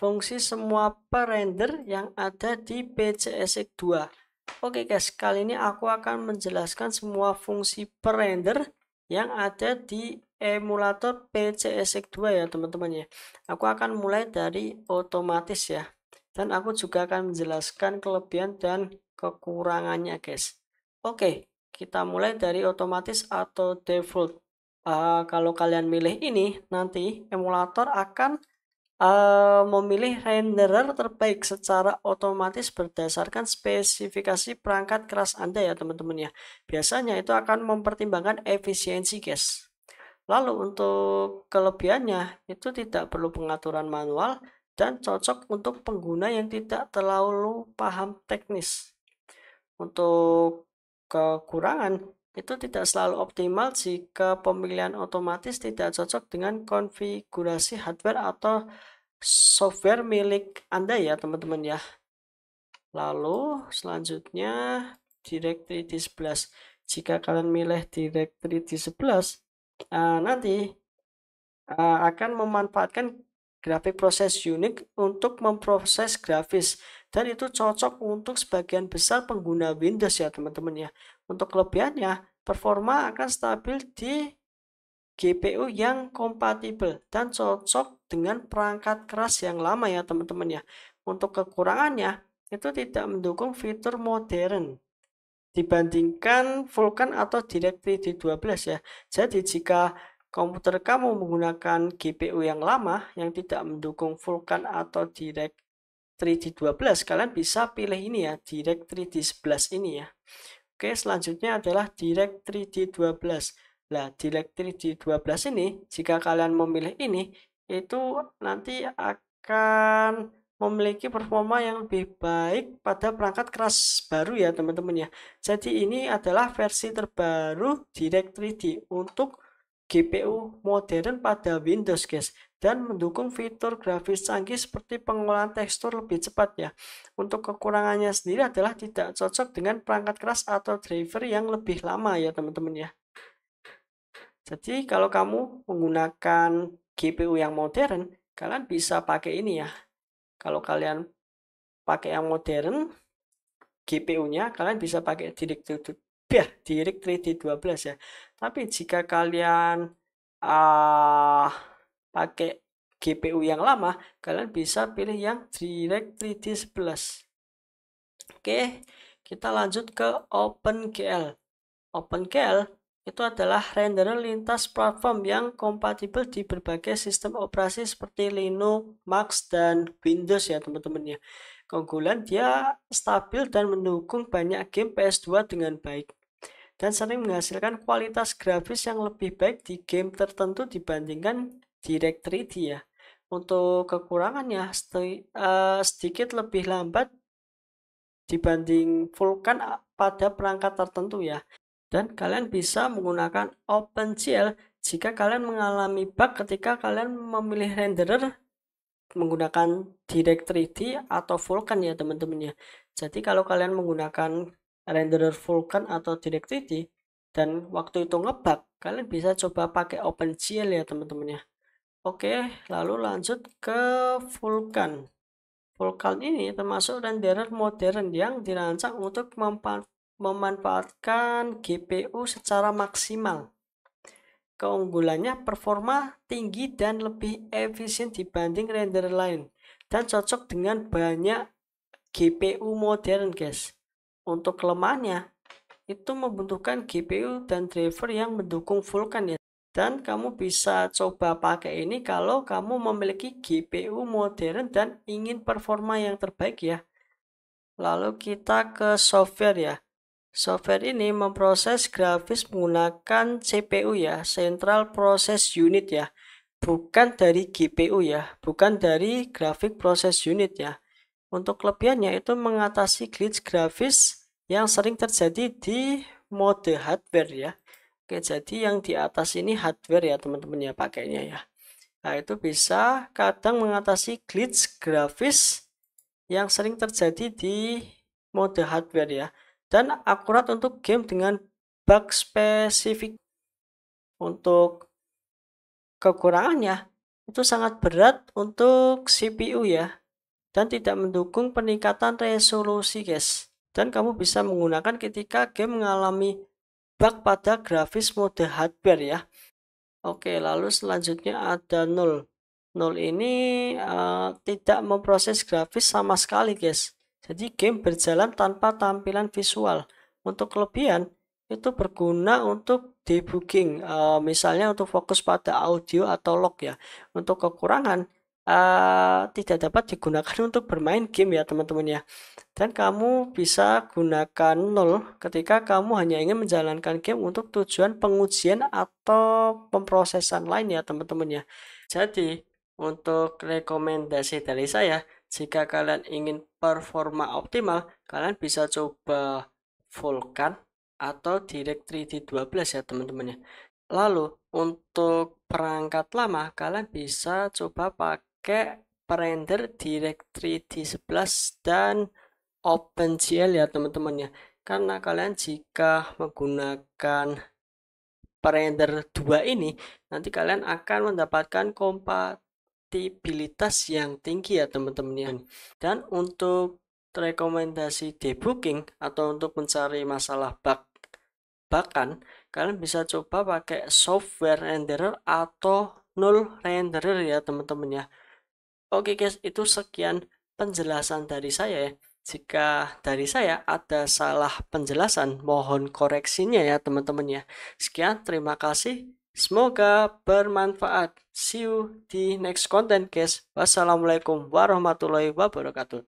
fungsi semua pre-render yang ada di PCSX2. Oke guys, kali ini aku akan menjelaskan semua fungsi pre-render yang ada di emulator PCSX2 ya teman-teman ya. Aku akan mulai dari otomatis ya. Dan aku juga akan menjelaskan kelebihan dan kekurangannya guys. Oke, kita mulai dari otomatis atau default. Kalau kalian milih ini, nanti emulator akan memilih renderer terbaik secara otomatis berdasarkan spesifikasi perangkat keras Anda ya teman-teman ya. Biasanya itu akan mempertimbangkan efisiensi guys. Lalu untuk kelebihannya itu tidak perlu pengaturan manual dan cocok untuk pengguna yang tidak terlalu paham teknis. Untuk kekurangan itu tidak selalu optimal jika pemilihan otomatis tidak cocok dengan konfigurasi hardware atau software milik Anda ya teman-teman ya. Lalu selanjutnya Directory D11. Jika kalian milih Directory D11 nanti akan memanfaatkan grafik proses unit untuk memproses grafis dan itu cocok untuk sebagian besar pengguna Windows ya teman-teman ya. Untuk kelebihannya, performa akan stabil di GPU yang kompatibel dan cocok dengan perangkat keras yang lama ya teman-teman ya. Untuk kekurangannya, itu tidak mendukung fitur modern dibandingkan Vulkan atau DirectX D12 ya. Jadi jika komputer kamu menggunakan GPU yang lama yang tidak mendukung Vulkan atau DirectX D12, kalian bisa pilih ini ya, DirectX D11 ini ya. Oke, selanjutnya adalah DirectX D12. Nah, DirectX D12 ini, jika kalian memilih ini, itu nanti akan memiliki performa yang lebih baik pada perangkat keras baru ya teman-teman ya. Jadi ini adalah versi terbaru DirectX D untuk GPU modern pada Windows guys, dan mendukung fitur grafis canggih seperti pengolahan tekstur lebih cepat ya. Untuk kekurangannya sendiri adalah tidak cocok dengan perangkat keras atau driver yang lebih lama ya teman-teman ya. Jadi kalau kamu menggunakan GPU yang modern, kalian bisa pakai ini ya. Kalau kalian pakai yang modern, GPU-nya kalian bisa pakai DirectX D12 ya. Tapi jika kalian pakai GPU yang lama, kalian bisa pilih yang DirectX D11. Oke, kita lanjut ke OpenGL. OpenGL itu adalah renderer lintas platform yang kompatibel di berbagai sistem operasi seperti Linux, Mac, dan Windows ya teman-teman ya. Keunggulan dia stabil dan mendukung banyak game PS2 dengan baik dan sering menghasilkan kualitas grafis yang lebih baik di game tertentu dibandingkan DirectX D ya. Untuk kekurangannya sedikit lebih lambat dibanding Vulkan pada perangkat tertentu ya. Dan kalian bisa menggunakan OpenGL jika kalian mengalami bug ketika kalian memilih renderer menggunakan DirectX D atau Vulkan ya teman-teman ya. Jadi kalau kalian menggunakan renderer Vulkan atau DirectX D dan waktu itu ngebug, kalian bisa coba pakai OpenGL ya teman-teman ya. Oke, lalu lanjut ke Vulkan. Vulkan ini termasuk renderer modern yang dirancang untuk memanfaatkan GPU secara maksimal. Keunggulannya performa tinggi dan lebih efisien dibanding renderer lain dan cocok dengan banyak GPU modern guys. Untuk kelemahannya itu membutuhkan GPU dan driver yang mendukung Vulkan ya. Dan kamu bisa coba pakai ini kalau kamu memiliki GPU modern dan ingin performa yang terbaik ya. Lalu kita ke software ya. Software ini memproses grafis menggunakan CPU ya, Central Process Unit ya. Bukan dari GPU ya, bukan dari Graphic Process Unit ya. Untuk kelebihannya itu mengatasi glitch grafis yang sering terjadi di mode hardware ya. Oke, jadi yang di atas ini hardware ya teman-teman ya pakainya ya. Nah, itu bisa kadang mengatasi glitch grafis yang sering terjadi di mode hardware ya. Dan akurat untuk game dengan bug spesifik. Untuk kekurangannya itu sangat berat untuk CPU ya, dan tidak mendukung peningkatan resolusi guys. Dan kamu bisa menggunakan ketika game mengalami bug pada grafis mode hardware ya. Oke, lalu selanjutnya ada 0. 0 ini tidak memproses grafis sama sekali guys. Jadi game berjalan tanpa tampilan visual. Untuk kelebihan itu berguna untuk debugging, misalnya untuk fokus pada audio atau log ya. Untuk kekurangan tidak dapat digunakan untuk bermain game ya teman-teman ya. Dan kamu bisa gunakan 0 ketika kamu hanya ingin menjalankan game untuk tujuan pengujian atau pemrosesan lain ya teman-teman ya. Jadi untuk rekomendasi dari saya, jika kalian ingin performa optimal, kalian bisa coba Vulkan atau Direct 3D 12 ya teman-teman ya. Lalu untuk perangkat lama, kalian bisa coba pakai Render Direct 3D 11 dan OpenGL ya teman-teman ya. Karena kalian jika menggunakan Render 2 ini, nanti kalian akan mendapatkan kompatibilitas yang tinggi ya teman-teman ya. Dan untuk rekomendasi debugging atau untuk mencari masalah bug, bahkan kalian bisa coba pakai software renderer atau null renderer ya teman-teman ya. Oke guys, itu sekian penjelasan dari saya ya. Jika dari saya ada salah penjelasan, mohon koreksinya ya teman-teman ya. Sekian, terima kasih. Semoga bermanfaat. See you di next content guys. Wassalamualaikum warahmatullahi wabarakatuh.